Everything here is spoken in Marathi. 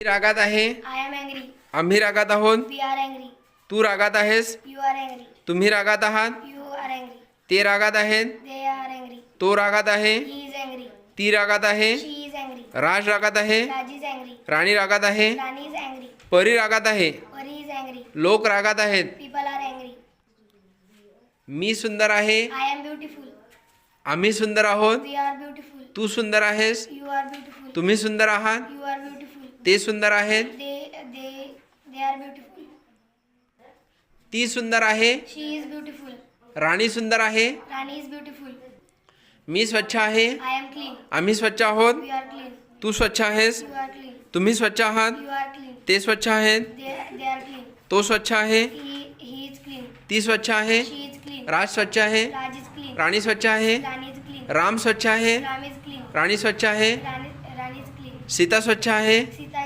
रागात आहे. I am angry. आम्ही रागात आहोत. We are angry. तू रागात आहेस. You are angry. तुम्ही रागात आहात. You are angry. ते रागात आहेत. They are angry. तो रागात आहे. He is angry. ती रागात आहे. She is angry. राज रागात आहे. Raj is angry. राणी रागात आहे. Rani is angry. परी रागात आहे. Pari is angry. लोक रागात आहेत. People are angry. मी सुंदर आहे. I am beautiful. आम्ही सुंदर आहोत. We are beautiful. तू सुंदर आहेस. You are beautiful. तुम्ही सुंदर आहात. You are beautiful. ते सुंदर आहेत. They are beautiful. ती सुंदर आहे. She is beautiful. राणी सुंदर आहे. Rani is beautiful. मी स्वच्छ आहे. I am clean. आम्ही स्वच्छ आहोत. We are clean. तू स्वच्छ आहेस. You are clean. तुम्ही स्वच्छ आहात. You are clean. ते स्वच्छ आहेत. They are clean. तो स्वच्छ आहे. He is clean. ती स्वच्छ आहे. She is clean. राज स्वच्छ आहे. Raj is clean. राणी स्वच्छ आहे. Rani is clean. राम स्वच्छ आहे. Ram is clean. राणी स्वच्छ आहे. Rani is clean. सीता स्वच्छ आहे. Sita